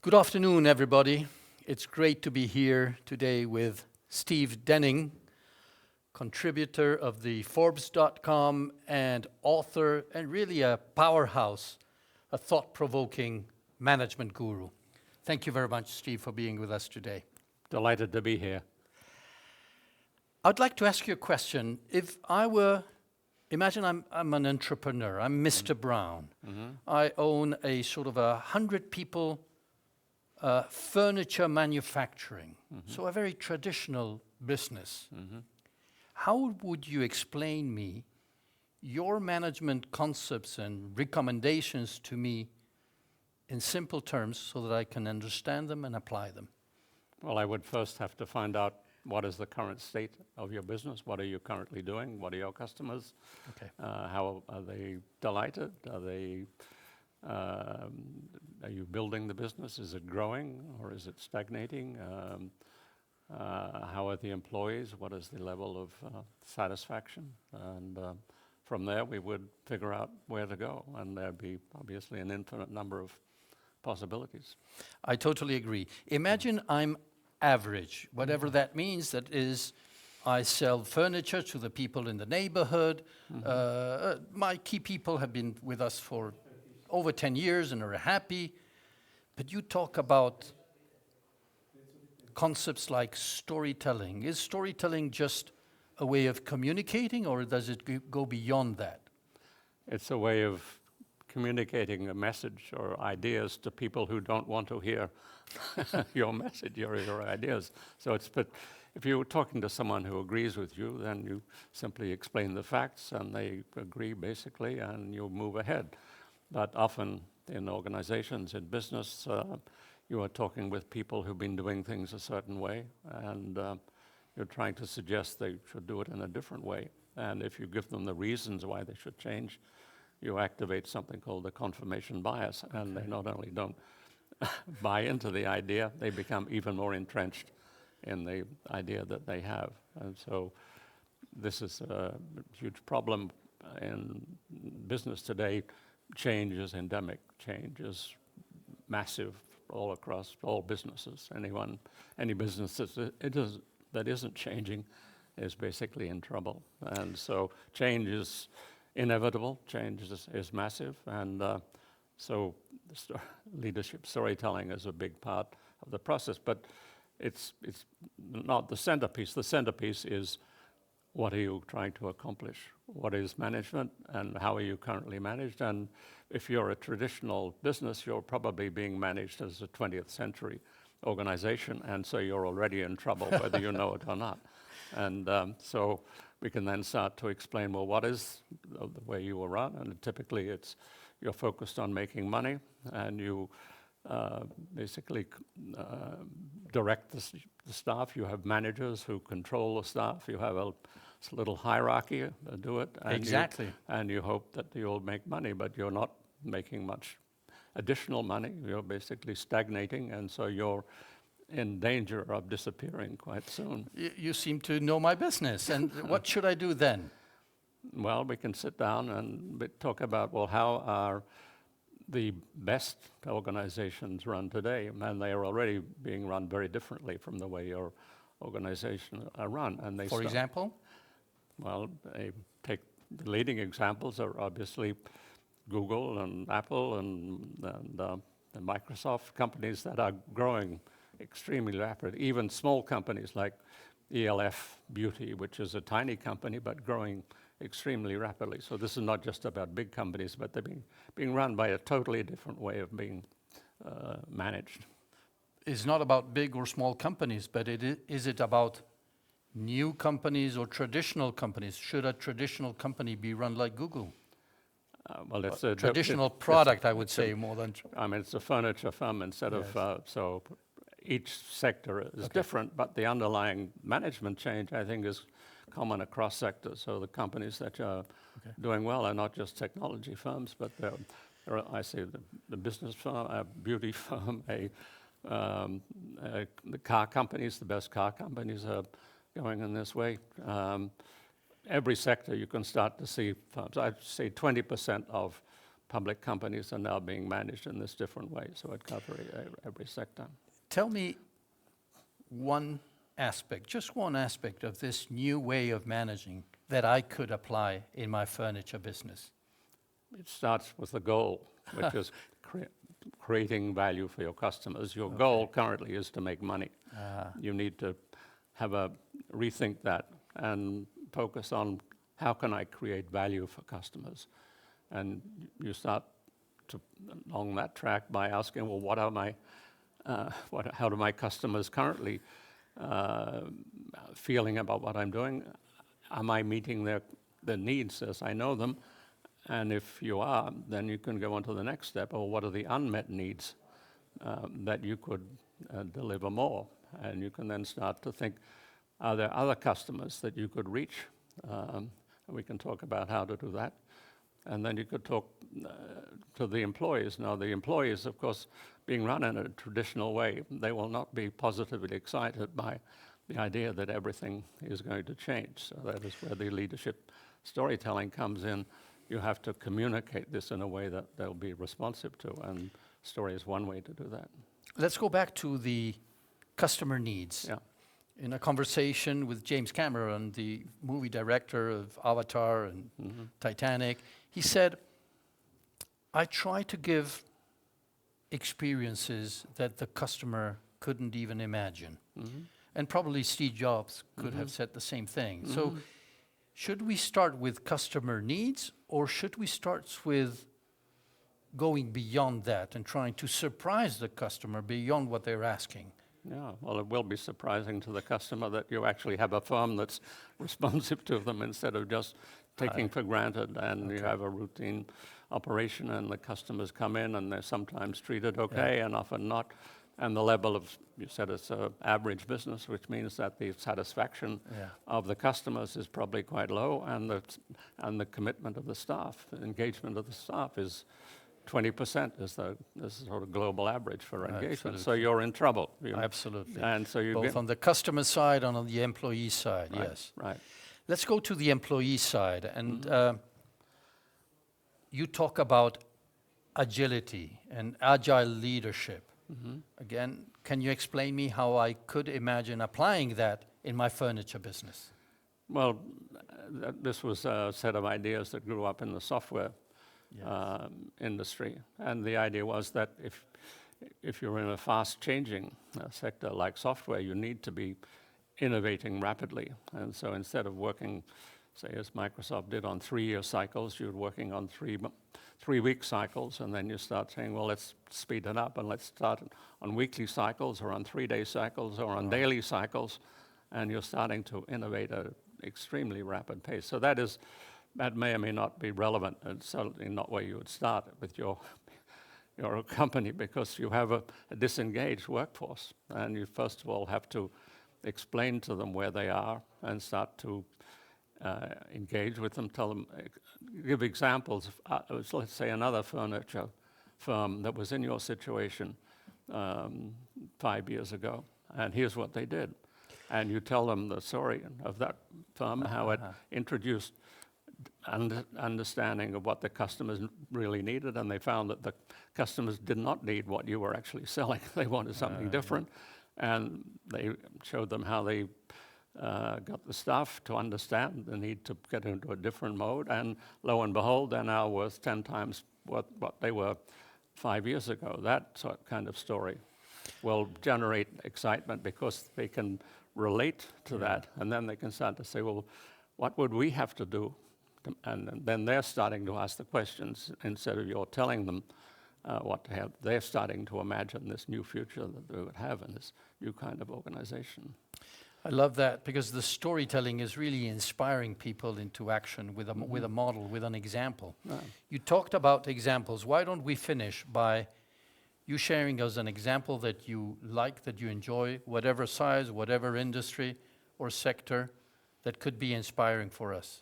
Good afternoon, everybody. It's great to be here today with Steve Denning, contributor of the Forbes.com and author, and really a powerhouse, a thought-provoking management guru. Thank you very much, Steve, for being with us today. Delighted to be here. I'd like to ask you a question. If I were, imagine I'm an entrepreneur, I'm Mr. Braun. I own a sort of 100 people furniture manufacturing, so a very traditional business. How would you explain me your management concepts and recommendations to me in simple terms so that I can understand them and apply them? Well, I would first have to find out what is the current state of your business, what are you currently doing, what are your customers, how are they delighted, are you building the business, is it growing or is it stagnating, how are the employees, what is the level of satisfaction, and from there we would figure out where to go, and there'd be obviously an infinite number of possibilities. I totally agree. Imagine I'm average, whatever that means. That is, I sell furniture to the people in the neighborhood. My key people have been with us for over 10 years and are happy. But you talk about concepts like storytelling. Is storytelling just a way of communicating, or does it go beyond that? It's a way of communicating a message or ideas to people who don't want to hear your message or your ideas. So but if you're talking to someone who agrees with you, then you simply explain the facts and they agree basically and you move ahead. But often in organizations, in business, you are talking with people who've been doing things a certain way, and you're trying to suggest they should do it in a different way. And if you give them the reasons why they should change, you activate something called the confirmation bias, and they not only don't buy into the idea, they become even more entrenched in the idea that they have. And so this is a huge problem in business today. Change is endemic. Change is massive all across all businesses. Any business that isn't changing is basically in trouble. And so change is inevitable. Change is massive. And so leadership storytelling is a big part of the process. But it's not the centerpiece. The centerpiece is, what are you trying to accomplish? What is management, and how are you currently managed? And if you're a traditional business, you're probably being managed as a 20th century organization, and so you're already in trouble, whether you know it or not. And so we can then start to explain, well, what is the way you will run? And typically you're focused on making money, and you basically direct the staff. You have managers who control the staff. You have a little hierarchy to do it. And Exactly. And you hope that you'll make money, but you're not making much additional money. You're basically stagnating, and so you're in danger of disappearing quite soon. You seem to know my business. And what should I do then? Well, we can sit down and talk about, well, how are the best organizations run today? And they are already being run very differently from the way your organization are run. And they For example? Well, take the leading examples are obviously Google and Apple and Microsoft, companies that are growing extremely rapidly. Even small companies like ELF Beauty, which is a tiny company but growing extremely rapidly. So this is not just about big companies, but they're being run by a totally different way of being managed. It's not about big or small companies, but is it about new companies or traditional companies? Should a traditional company be run like Google? Well, it's a traditional product, I would say, more than... I mean, it's a furniture firm instead of... So each sector is different, but the underlying management change, I think, is common across sectors. So the companies that are doing well are not just technology firms, but I say the business firm, a beauty firm, the car companies, the best car companies are going in this way. Every sector you can start to see firms. I'd say 20% of public companies are now being managed in this different way, so it covers every sector. Tell me one aspect, just one aspect of this new way of managing that I could apply in my furniture business. It starts with the goal, which is creating value for your customers. Your goal currently is to make money. You need to rethink that and focus on how can I create value for customers. And you start along that track by asking, well, what are how do my customers currently feeling about what I'm doing? Am I meeting their needs as I know them? And if you are, then you can go on to the next step, or what are the unmet needs that you could deliver more? And you can then start to think, are there other customers that you could reach? And we can talk about how to do that. And then you could talk to the employees. Now, the employees, of course, being run in a traditional way, they will not be positively excited by the idea that everything is going to change. So that is where the leadership storytelling comes in. You have to communicate this in a way that they'll be responsive to, and story is one way to do that. Let's go back to the customer needs. Yeah. In a conversation with James Cameron, the movie director of Avatar and Titanic, he said, I try to give experiences that the customer couldn't even imagine. And probably Steve Jobs could have said the same thing. So should we start with customer needs, or should we start with going beyond that and trying to surprise the customer beyond what they're asking? Yeah, well, it will be surprising to the customer that you actually have a firm that's responsive to them instead of just taking for granted, and you have a routine operation and the customers come in and they're sometimes treated okay and often not. And the level of, you said it's an average business, which means that the satisfaction of the customers is probably quite low, and the commitment of the staff, the engagement of the staff is 20% is the sort of global average for engagement. Absolutely. So you're in trouble. Absolutely. And so you both on the customer side and on the employee side, yes. Right. Let's go to the employee side. And you talk about agility and agile leadership. Again, can you explain me how I could imagine applying that in my furniture business? Well, this was a set of ideas that grew up in the software industry. And the idea was that if you're in a fast-changing sector like software, you need to be innovating rapidly. And so instead of working, say, as Microsoft did on 3-year cycles, you're working on 3-week cycles, and then you start saying, well, let's speed it up and let's start on weekly cycles or on 3-day cycles or on daily cycles, and you're starting to innovate at an extremely rapid pace. So that may or may not be relevant, and certainly not where you would start with your company, because you have a disengaged workforce, and you first of all have to explain to them where they are and start to engage with them, tell them, give examples of, let's say, another furniture firm that was in your situation 5 years ago, and here's what they did. And you tell them the story of that firm, how it introduced understanding of what the customers really needed, and they found that the customers did not need what you were actually selling. They wanted something different, and they showed them how they got the staff to understand the need to get into a different mode, and lo and behold, they're now worth 10 times what they were 5 years ago. That kind of story will generate excitement because they can relate to that, and then they can start to say, well, what would we have to do? And then they're starting to ask the questions instead of you're telling them what to have. They're starting to imagine this new future that they would have in this new kind of organization. I love that, because the storytelling is really inspiring people into action with a model, with an example. Yeah. You talked about examples. Why don't we finish by you sharing us an example that you like, that you enjoy, whatever size, whatever industry or sector, that could be inspiring for us?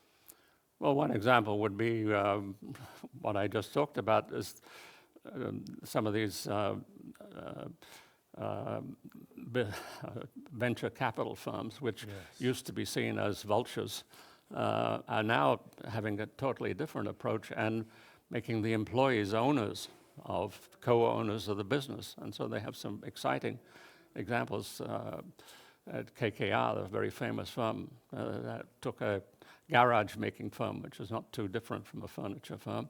Well, one example would be what I just talked about is some of these venture capital firms, which used to be seen as vultures, are now having a totally different approach and making the employees owners of co-owners of the business. And so they have some exciting examples. At KKR, the very famous firm, that took a garage making firm, which is not too different from a furniture firm,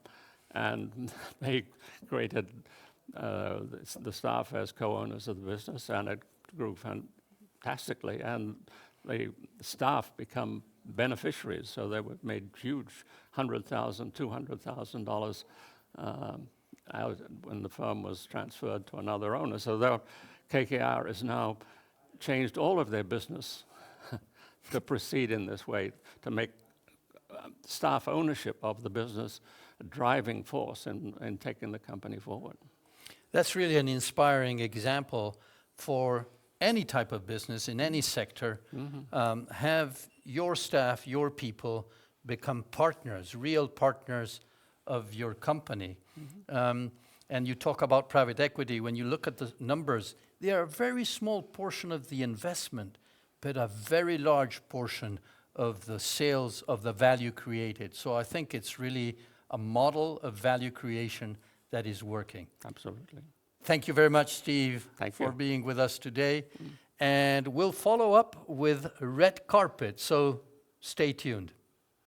and they created the staff as co-owners of the business, and it grew fantastically, and the staff become beneficiaries, so they were made huge $100,000, $200,000 out when the firm was transferred to another owner. So KKR has now changed all of their business to proceed in this way, to make staff ownership of the business a driving force in taking the company forward. That's really an inspiring example for any type of business in any sector. Have your staff, your people, become partners, real partners of your company. And you talk about private equity. When you look at the numbers, they are a very small portion of the investment, but a very large portion of the sales of the value created. So I think it's really a model of value creation that is working. Absolutely. Thank you very much, Steve, for being with us today. And we'll follow up with red carpet, so stay tuned.